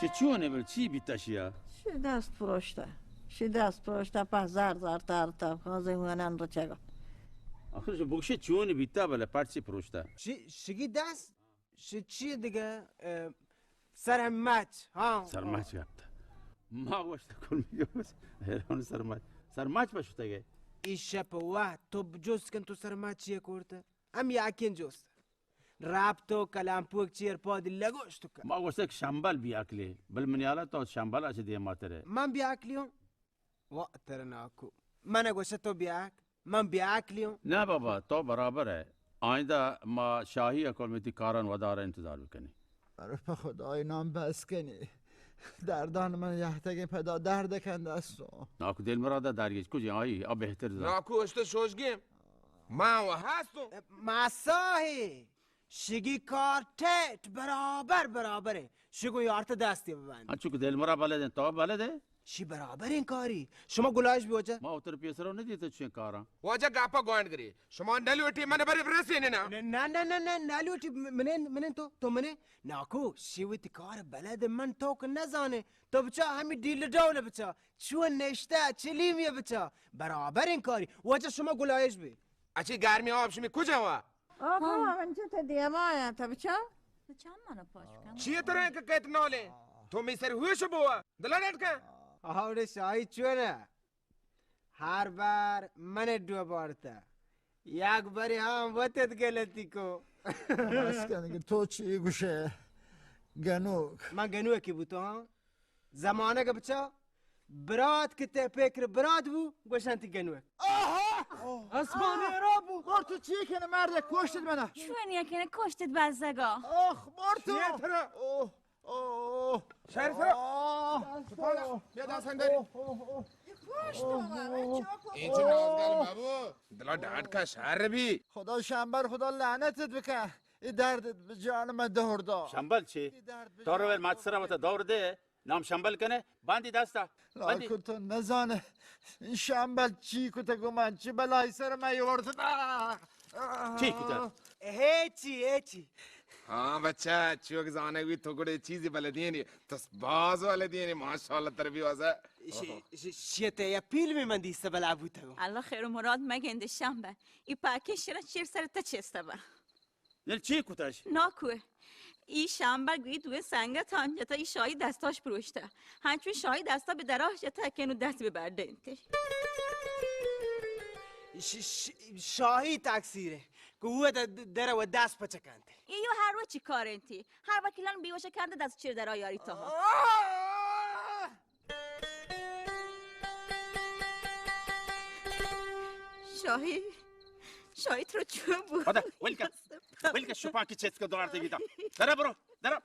چونه بل چی بیتاشیا شی دست پروشته پس زر تارتا خازه منن رو چگا آخرش بگشه چونه بیتا بله پرچی پروشته شگی دست چیه دیگه سرمچ ها سرمچ گفته ما گوشته کل میگه بس هران سرمچ باشته ای شب واه تو بجوز کن تو سرمچیه کرده هم یاکین جوست رابطو کلام پوک چیر پادی لگوشتو که ما گوشته که شنبال بیاکلی بل منیالا تو شنبال اچه دیگه ماتره من بیاکلیون وا ترناکو من گوشته تو بیاک من بیاکلیون نه بابا تو برابره آینده ما شاهی اکل میتی کاران وداره انتظار بکنی برای خدای نام بس کنی دردان من یحتگی پدا درد کنده استو ناکو دل مراده درگیش کجی آیی آب بهتر زن ناکو اشته شوشگیم ما و هستم مساهی شگی کار تیت برابره شگو یارت دستی ببند چون که دل مرا بلده تو بلده شی برابر این کاری شما گلاش بیوجه ما اتر پیسرو ندیده چه کارا واجه گاپا گوانگری شما نلوٹی من بری برسینه نه نه نالوتی منن تو منه ناکو شیوتی کار بلد من تو که نزانه تو بچه همی دیل دوله بچه چون نشته چلیمیه بچه برابر این کاری واجه شما گلایش بی اچی گرمی آبشمی کجا وا آقا من چه دیمایا تا بچه چند منو پاش کن چیه تره که کت ناله تو می سر هوش بوا دلالت که آوره شاهی چونه هر بار من دو بارتا یک باری هم وقتت گلتی کو بس کنی تو چی گوشه گنوک من گنوه کی بودو ها زمانه که بچه براد که ته فکر براد بو گوشنتی گنوه اسمانه را بو مارتو چی کنه مرد کشتید منه چون یکنه کشتت بزدگا آخ مارتو چیه تره شریف را بیا دستن داری این چه نازدار بابو دلا داد که شهر بی خدا شنبر خدا لعنتت بکن این دردت به جان من دهردا شنبال چی تو رو ول مات سر مت دور ده نام شنبال کنه باندی دستا باندی لاکن تو نزانه این شنبل چی کته گمان چی بلای سر من یورد چی کتا هیچی हाँ बच्चा चुक जाने भी थोड़े चीज़ बलदियानी तस बाज बलदियानी माशाल्लाह तरबी वैसा شیته یا پیل می من دیسته بلا بودو الله خیر و مراد مگنده شنبه ای پاکش شرا چیر سر تا چسته با یعنی چی کتاش ناکوه ای شنبه گوی دوی سنگه تانجتا ای شایی دستاش پروشته هنچون شایی دستا به دراش جتا کنو دست ببرده انتی شاهی تکثیره که او در و دست پچکنده ایو هر وقت چی کار انتی هر وکیلان بیوشه کنده دست چیر در آیاری تا ها شاهی تو رو چون بود هذا ويلك شوبانكي تشيتسكو دورتي بيتا درا برو درا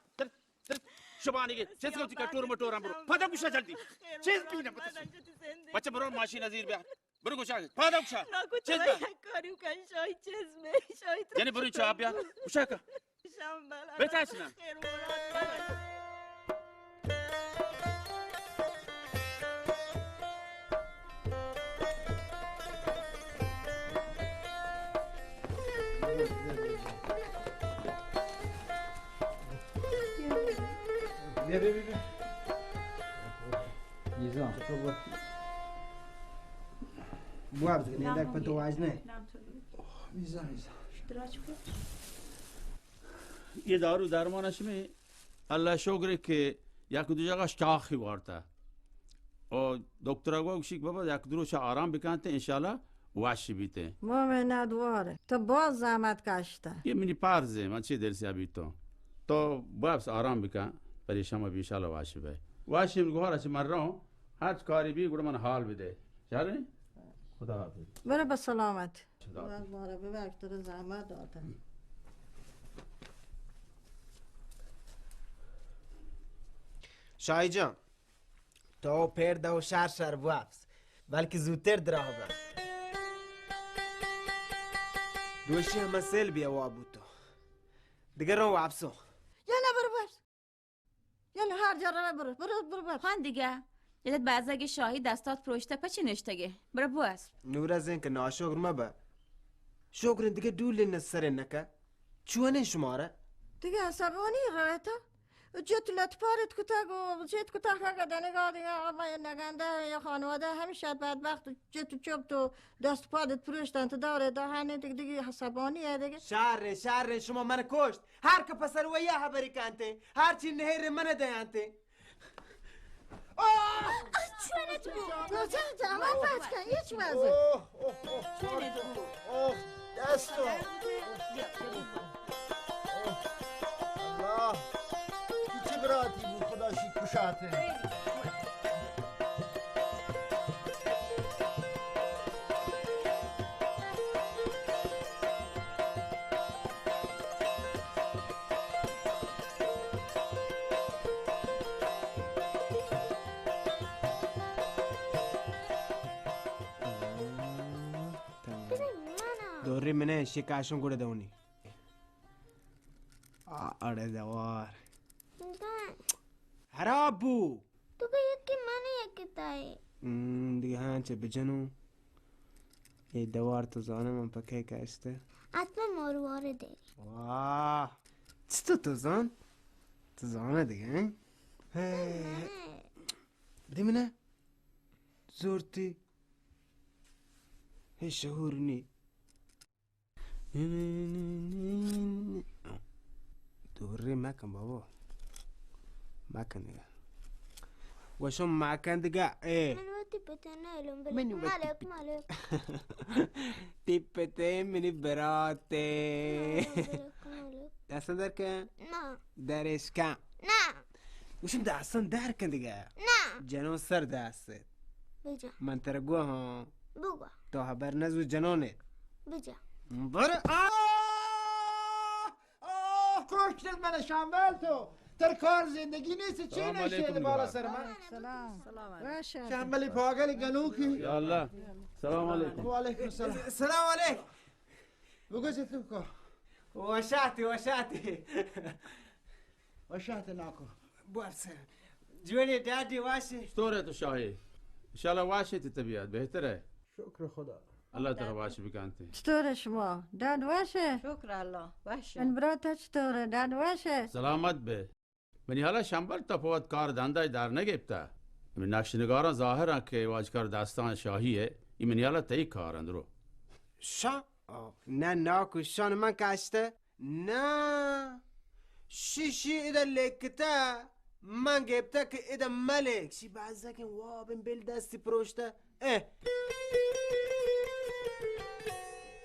شوبانيكي تشيتسكو تي كاتور ماتورام برو پادا گوشا جلدی چیز بينا بچه برو ماشین ازیر بیا برو گوشا پادا گوشا چیز بیا کاریو کن شاهی چزمه شاهی تو یعنی برو چا بیا گوشا کا شنبه بتاسنا خیر و مراد بیا میزان بواب زنی دک پتو واجنه میزان یه دارو درمانش می الله شکر که یک دو جگه شاخی وارتا و دکتر گوشی بابا یک دروش آرام بکنته انشالله واشی بیته مومن ندواره تو باز زحمت کشته یه منی پارزه من چی درسی ابیتو تو بابس آرام بکن پریشان ما بیشاله واشی به واشی میگه چه مرام هر کاری بی گوره من حال بده چاره خدا حافظ برو به سلامت خدا حافظ. باره به وقت زحمت داده شاهی جان تو پرده و شر بوابس بلکه زودتر دراه بر دوشی همه سل بیا وابو تو دیگه رو وابسو یلا برو بس یلا هر جا رو برو بس خان دیگه یادت بعضی شاهی دستات پروشته پچی نشتگه برو بو است نور از این که ناشکر مبا شکر دیگه دول نسر نکه چونه شماره دیگه عصبانی رایتا جت لطفارت کتاگ و جت کتاگ که دنگاه دیگه آقا نگنده یا خانواده همیشه بدبخت جت چوب تو دست پادت پروشتن تو داره دا هنه دیگه حسابانیه دیگه شر شما من کشت هر که پسر و یه حبری کنته هر چی نهیر من دیانته چونت بود تمام بس کن هیچ مزه دستو الله چی براتی بود خدا شید کشاته دوری منه شکاشون گوده دونی آره دوار هرابو تو که یکی منه یکی تایی دیگه هنچه بجنو یه دوار تو زانه من پکه کشته حتما مرواره داری واه چطور تو زان؟ تو زانه دیگه بدی منه زورتی هیچ شهور نی دوری مکن بابا مکن دیگه وشم مکن دیگه من وقتی بتنه الان منو بلکم وقتی مالک تیپته منی براته مالک دستان در کن نه درش کن نه وشم دستان در کن دیگه نه جنون سر دسته بجا من ترگوه ها بگو تو حبر نزو جنونت بجا برو کشتت من شنبل تو تر کار زندگی نیست چی سلام نشه علیکم بالا دیگه. سر من سلام باشه شنبلی پاگل گنوکی یا الله سلام علیکم و علیکم السلام سلام علیک بگو تو که وشاتی وشهت ناکو برسه جونی دادی واشی ستوره تو شاهی انشالله واشی تبیاد بهتره شکر خدا الله تعالی واشی بکنتی چطوره شما داد واشه شکر الله باشه من برات چطوره داد واشه سلامت به منی حالا شنبل تا پوت کار دندای در نگفته من نقشنگاران ظاهرن که واجکار داستان شاهیه این منی حالا تایی کارند رو شا نه ناکو شان من کشته نه شیشی ایده لکته من گبته که ایده ملک شی بعضا که وابن بل دستی پروشته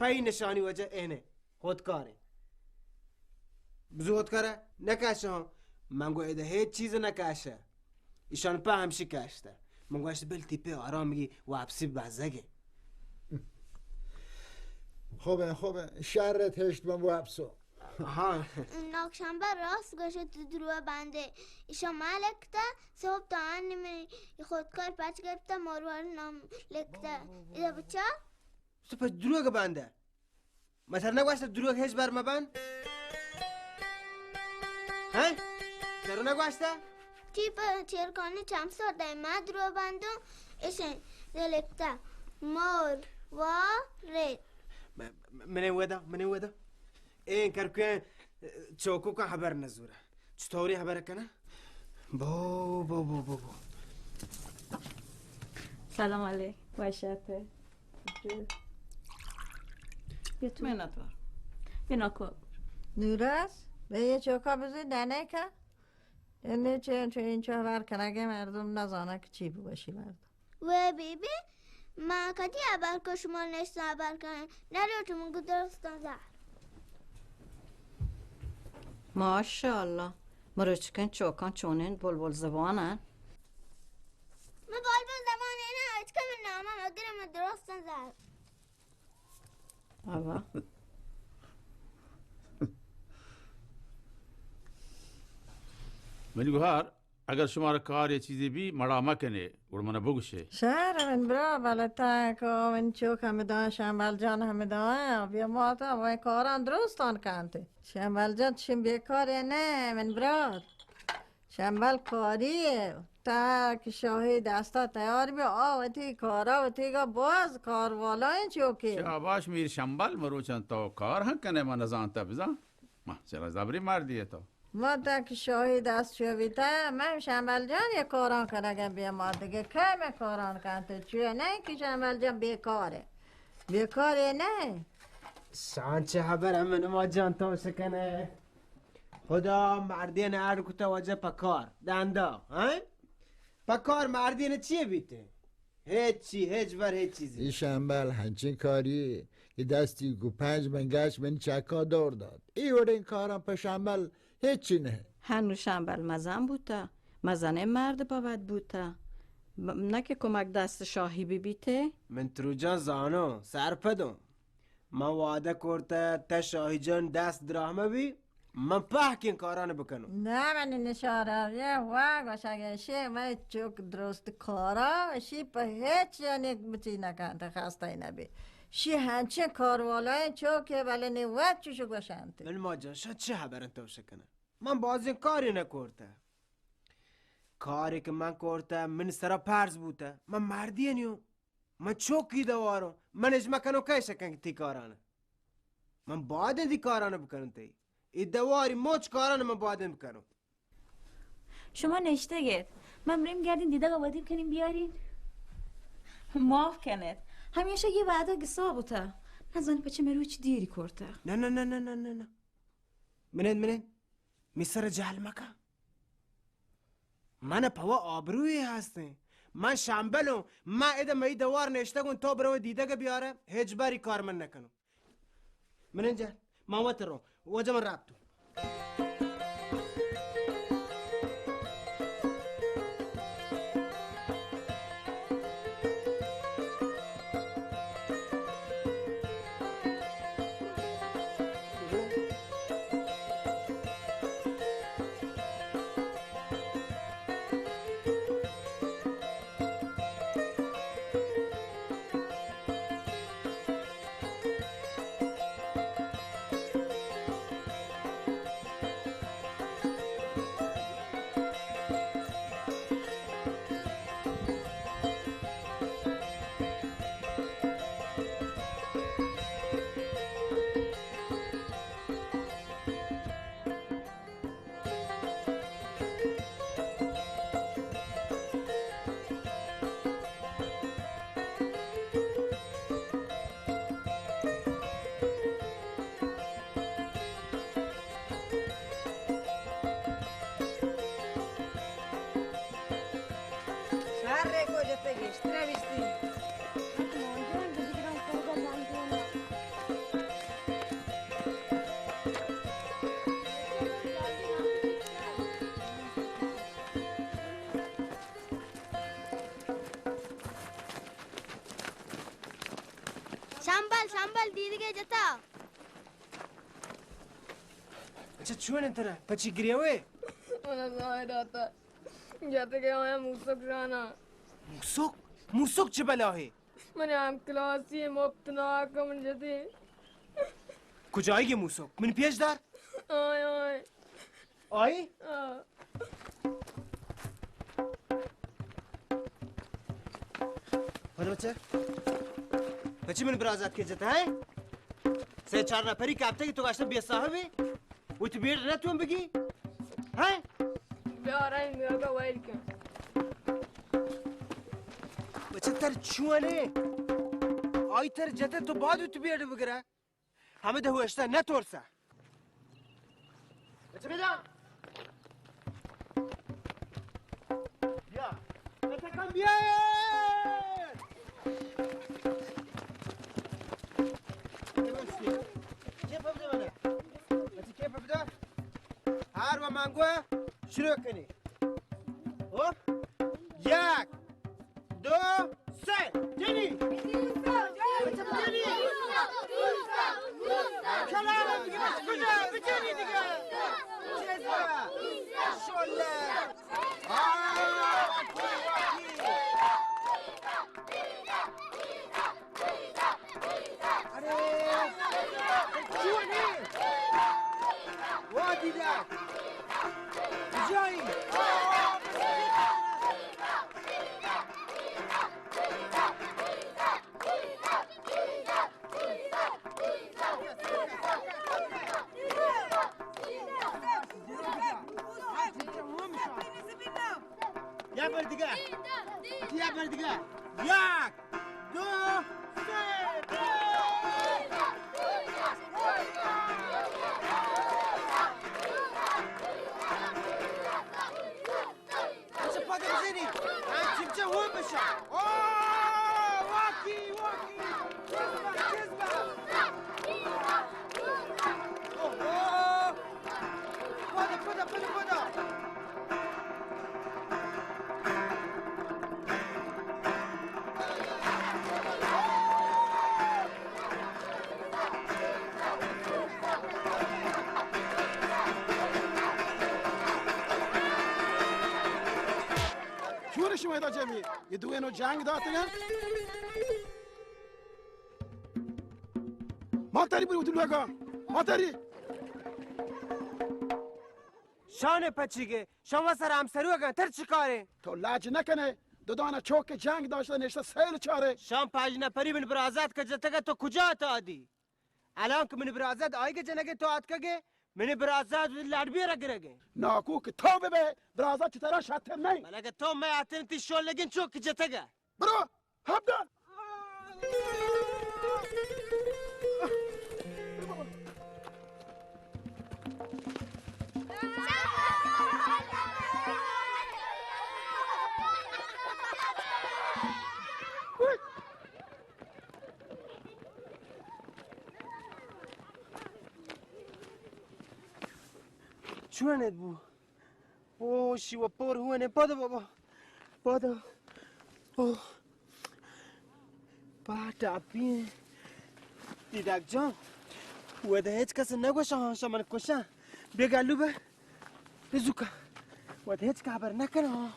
پای نشانی وجه اینه خودکاره بزو خودکاره نکشه ها من گو ایده هیچ چیز نکشه ایشان پا همشی کشته من گوشت بل تیپه آرام میگی وابسی بزگه خوبه شرت هشت من وابسو ها ناکشنبه راست گوشه تو درو بنده ایشا مالکته صبح تا انمی خودکار پچ گرفته مروار نام لکته ایده بچه تو پس دروغ بنده مثلا نگوشت دروغ هیچ بر مبند ها؟ درو نگوشته؟ تیپ چرکانی چم سر دای ما درو بندم ایشن لکته مرواره منی ودا این کرکن چوکو که خبر نزوره چطوری خبر کنه؟ بو سلام علیک وشته بیناکو نوراس به یه چوکا بزید دنه که اینه چه این چه برکنگه مردم نزانه که چی باشی مردم و بیبی ما کدی عبر که شما نشت عبر کنن نریو تو منگو درستان زهر ماشاءالله مروچکن چوکان چونین بلبل زبانن ما بالبل زمانه نه اچ کم نامم اگر ما درستان زهر آوا منی گوهر اگر شما را کار یه چیزی بی مڑا مکنه اور منو بگوشه شهر من برا بلتا که من چوک همه دان شنبل جان همه دان بیا ماتا و کاران درستان کنته شنبل جان چیم بیکاره نه من برا شنبل کاریه تا که شاهی دستا تیار بیا آوتی کارا و تیگا باز کاروالا این چوکی شاباش میر شنبل مروچن تو کار هم کنه من نزانتا بزن ما چرا زبری مردیه تو ما تک شاهی دست شویده من شنبل جان یه کاران کنه بیا ما دیگه که من کاران کنه چوه نه که شنبل جان بیکاره بیکاره نه شان چه خبر من ما جان تو سکنه خدا مردین هر کتا وجه پکار دندا ها پکار مردین چیه بیته هیچ بر هیچ چیزی این شنبل هنچین کاری یه دستی گو 5 من گشت من چکا دور داد این کارم په شنبل هیچی نه هنو شنبل مزن بوده مزنه مرد باید بوده نه که کمک دست شاهی بیبیته من تروجان زانو سرپدم من وعده کرده تا شاهی جان دست درامه بی من پاکین کارانه بکنم نه من نشاره یه واق باشه شی من چوک درست کارا شی په هیچ یعنی بچی نکنده خسته نبی شی هنچه کاروالای چوکه ولی نوت چوشو گوشنده من ما جان شد چه خبرن تو شکنه من بازی کاری نکرده کاری که من کرده من سرا پرز بوده من مردی نیو من چوکی دوارم من اجمع کنو که شکن تی کارانه من باید دی کارانه بکنم تی ای دواری موچ کارانه من باید بکنم شما نشته گید من بریم گردین دیده قوادیم کنیم بیارین معاف کنید همیشه یه وعده گسا بوده نزانی پچه مروی چی دیری کرده نه منن می سر جهل مکه من پوا آبروی هسته من شنبلم من ایده می دوار نشته کن تا برو دیده که بیاره هیچ باری کار من نکنم منن جهل من وطر رو وجه من رابطو شنبل دیدگه جتا اچھا چون انتره پچی گریوه انا ظاهراتا جاتے کہ آیا موسیق رانا موسیق چه بلاهی من هم کلاسی مبتنا کمن جاتے کجایی گه موسیق من پیش دار آی آی حالا بچه من برازت که جتا ہے 3-4 نفری کابته که تو گشته بی صاحبی و تو بیر نتون بگی ها بیارین میگه وایل کن بچه تر چونه آی تر جتا تو بعد تو بیر بگره همه ده هوشته نتورسه بچه بیدا بیا بچه کم بیا هر و منگوه شروع کنی خب 1 2 3 جنی کلام دیگه بجنی دیگه چیزه شله بار دیگه 1 2 3 پا بزنی هم چه هم بشه واکی پدا شما دا جمعی یه دو اینو جنگ داتنن ما تاری بودی لگا ما تاری شانه پچیگه شما سر همسرو اگه تر چی کاره تو لج نکنه دو دانه چوک جنگ داشته نشته سیل چاره شام 5 نفری من برازت که جتگه تو کجا آدی الان که من برازت آیگه جنگه تو آد که من برازت لڑبی را گرگه ناکو که تو ببه برازت چی تراش حتم نی من اگه تو می آتن تی شول لگین چوک جتگه برو حبدان چونت بو اوه شیوا پر هونه پادا بابا پادا اوه پاتا پین دیدک جان وده هیچ کس نگوشه هاشا من کشن بگلو به بزوکا وده هیچ خبر نکنه ها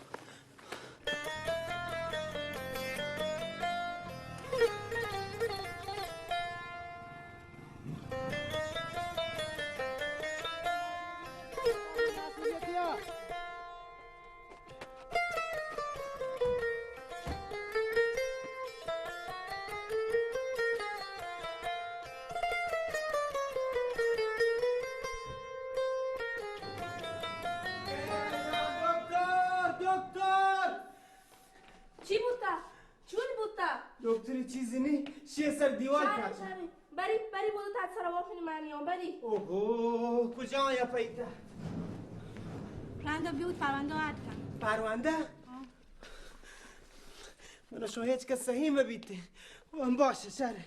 دکتری چیزی نی شیه سر دیوار کرد بری بودو تحت سر وافین منیام بری اوه کجا یا پیدا پرنده بیود پرونده عد کن پرونده؟ منو شو هیچ کس صحیح مبیته باشه شره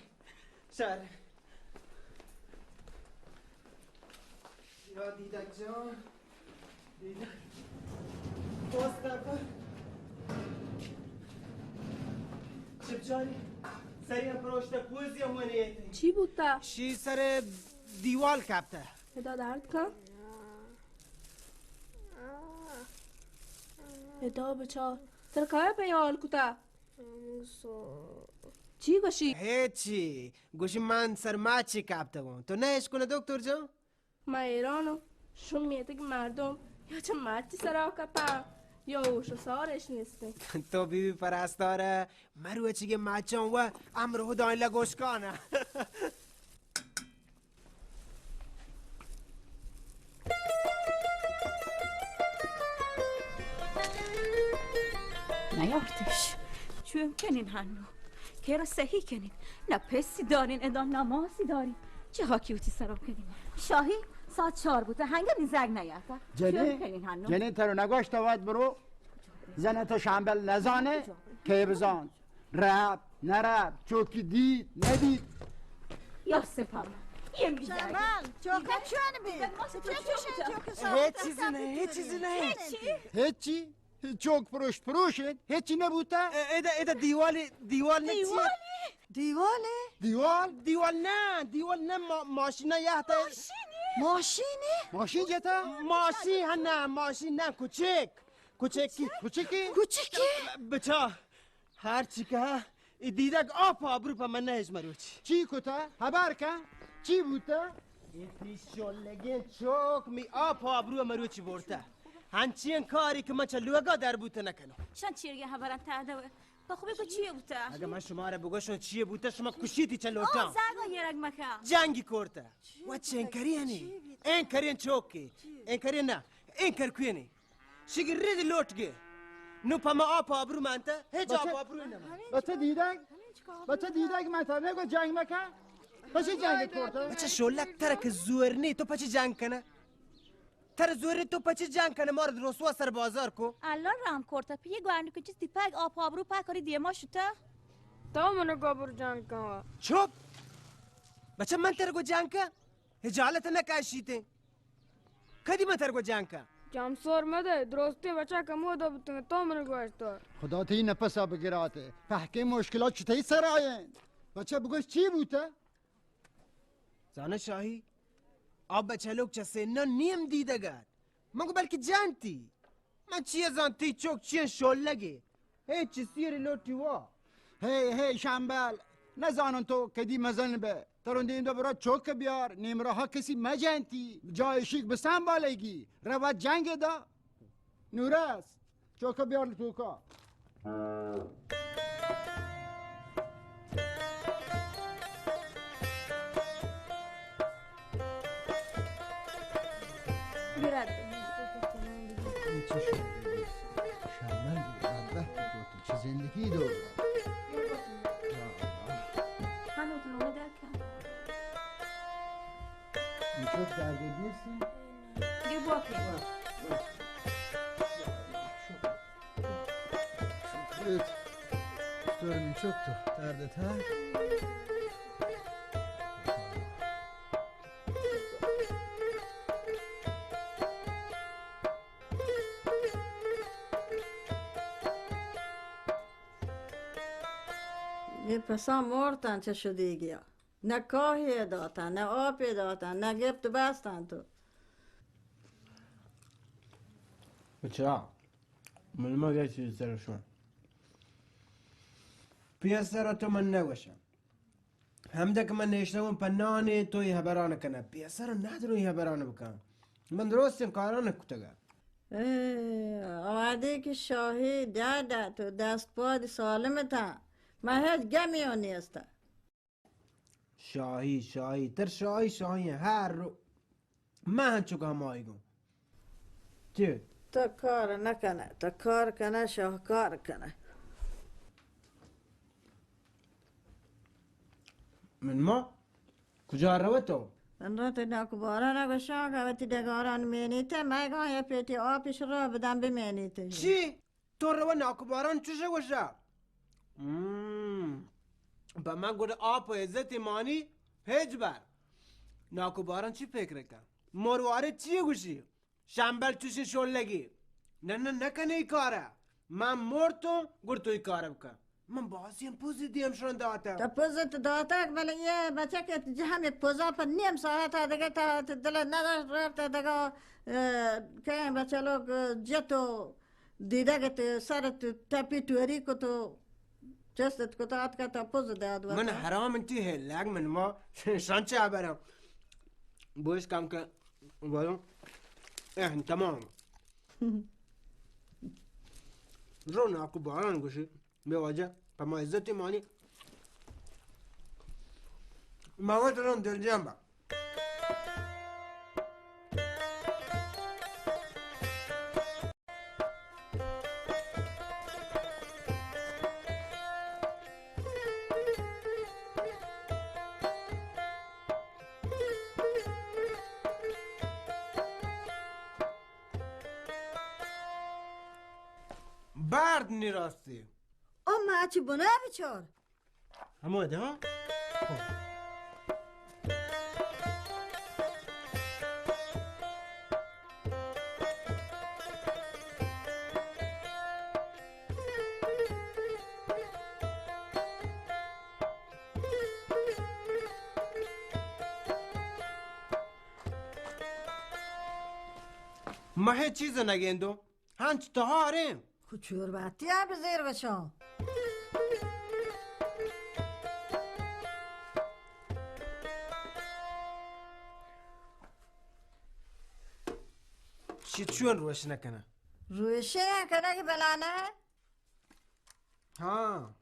یا دیدک جان دیدک مصطفی چپچاری سریع پروشته پوزی همونیته چی بود تا؟ شی سر دیوال کپته ادا درد کن ادا بچا سر کار پیال کتا چی گوشی؟ هیچی گوشی من سر ماچی کپته بون تو نهش کنه دکتر جان؟ ما ایرانو شون میده که مردم یا چه مرچی سر کپا یا اوشو سارش نیسته تو بیبی پرستاره مروه چیگه مچان و امرو داین لگوش کانه نیارتش چون کنین هنو که را صحیح کنین نه پسی دارین ادام نماسی دارین چه حاکیوتی سراب کنین شاهی ساعت 4 بوده هنگامی زگ نیارتا جنی ترو نگاشت واد برو زنه تو شنبل نزانه که بزان رب نرب چوکی دید ندید یا سپام یه میزنی شنبل چوکت چونه بید هیچ چیزی نه هیچی؟ چوک پروشت هیچی نبوده؟ ایده دیوال نه دیوال نه ماشینه یهته ماشین جتا؟ ماشین نه کوچکی بچه هر چی که دیدک آب آبرو پا من نهش مروچ چی کتا؟ خبر کن؟ چی بوده؟ ایتی شلگین چوک می آب آبرو مروچی برده هنچین کاری که من چلوگا در بوده نکنم شان چیرگه خبرم تاده با خوبی که چیه بوده؟ اگه من شما را بگوشم چیه بوده شما کشیدی چلوتا زاگا یرک مکم جنگی کرده و چه این کاری هنی؟ این کاری چوکی این کاری نه این کار کوینی شگی ریدی لوٹگه نو پما آب آبرو منته هیچ بچه- آب آبرو نمه بچه دیدک من تا نگو جنگ مکن بچه جنگ کورتا بچه شولک ترک زورنی تو پچه جنگ کنه تر زورنی تو پچه جنگ کنه ما رو رسوا سر بازار کو الان رام کرده پیه گوانو که چیز دیپک آب آبرو پکاری دیما شده تا منو گابر جنگ کن چوب بچه من ترگو جنگ که هجالت نکشیته کدی من ترگو جنگ که جام سرمده درسته بچه کمو دا بتونه تا منو گوشتار خدا تی نفسا بگیراته فحکه مشکلات چطایی سر آین بچه بگوش چی بوده؟ زانه شاهی آب بچه لوگ چه سنن نیم دیده گرد من گو بلکه جنتی من چیه زانتی چوک چیه شلگه هیچ چی سیر لوتی وا هی شنبل نزانن تو کدی مزن به ترون این دو برا چوک بیار نیمرا ها کسی مجنتی جای شیک بسن بالگی روت جنگ دا نورس چوک بیار توکا بیرد شامل بدبخت گفتی چه زندگی دور هنوز نونه درکن این چوک درد نیستی؟ گیر باکی شکرت دارم این چوک تو دردت ها؟ یه پسا مردن چه شدیگی ها نه کاهی داتن نه آبی داتن نه گفت بستن تو بچه من ما یه چیز سرشون پیسر تو من نوشم همده که من نشتم پنانه توی هبرانه کنه پیسر ندارو هبرانه بکن من درست این کارانه کتگه آمده که شاهی داده تو دست پاد سالمتا من هیچ گمی ها نیسته شاهی تر شاهی هر رو من چوک همایی گم چه؟ تا کار نکنه تا کار کنه شاهکار کنه من ما کجا رو تو؟ من را تا ناکو بارا نگو شاک اوتی دگاران مینیته میگه یه پیتی آبش را بدم بمینیته چی؟ تو رو ناکباران چوشه گوشه؟ با من گوده آب و عزت مانی هیچ بر ناکباران چی فکر کن؟ مرواره چی گوشی؟ شنبل چوشه شلگی نه نکنه ای کاره من مرتو گور توی کاره بکن من بازیم پوزی دیم شرن داتا تا پوزت داتک ولی یه بچه که همه پوزا پر نیم ساعت دیگه تا دل نداشت رفت دیگه که این بچه لوگ جتو دیده که سر تو تپی توری که تو جستت که تا تا پوز داد من حرام انتی هلگ من ما شانچه برم بوش کم که بایون تمام رو ناکباران گوشی به وجه پا عزت مانی ماما ترون دل جنبا برد نیراستی اما چی بونه بچور هموده ها؟ ما هیچ چیز نگیندو هنچ تهاریم کچور باتی ها بزیر بچون چی چون روش نکنه روشه کنه که بلانه ها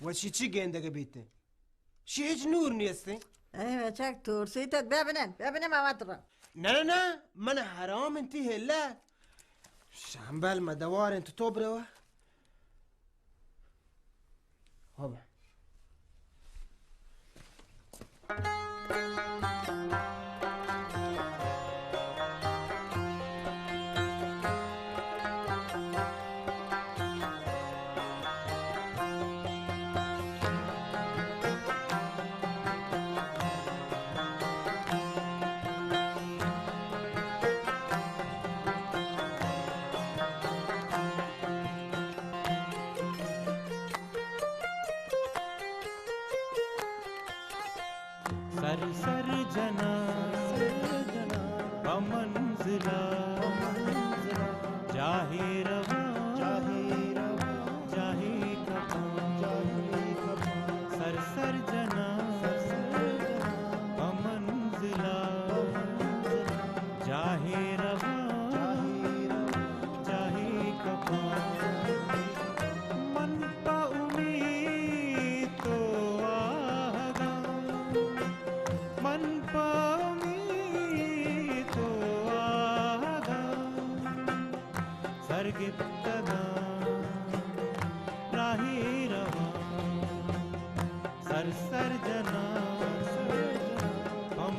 و چی گنده بیته چی هیچ نور نیستی ای بچک تورسی تد ببینم آمد را نا من حرام انتي هلا شامبال ما دوار انت توبروا هابا सर सर जना बमंजिला जाहे रवा जाहे कपा सर सर जना बमंजिला जाहे रवा जाहे कपा मन का उम्मीद तो मन पामी तो आगा सरगिप्तदा राही रवा सर सर जना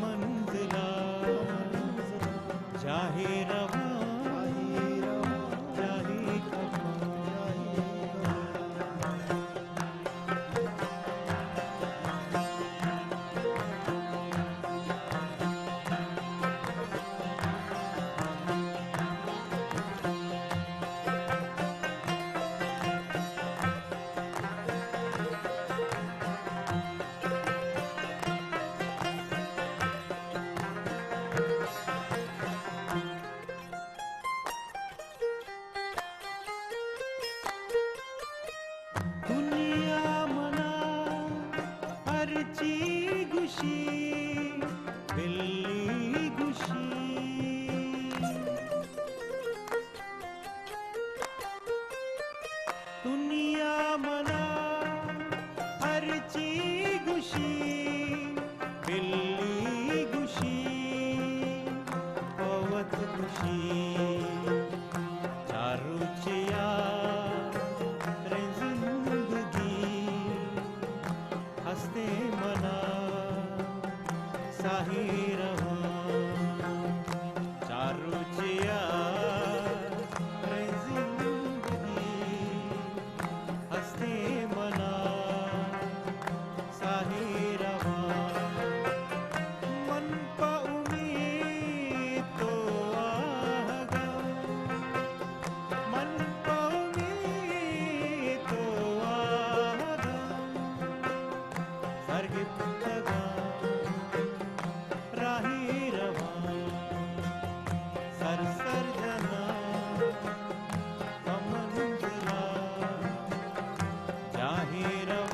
मंजिला जाहे रवा जाहे कपा दुनिया मना हरची गुशी बिल्ली गुशी दुनिया मना हरची गुशी बिल्ली गुशी पवत गुशी चारुचिया हस्ते मना साही रवा चारुचिया जिंदगी हस्ते मना साही रवा मन पा उम्मीद तो आगा मन पा उम्मीद तो आगा सरगिप्तदा राही रवा सर सर जना मंजिला जाहे रवा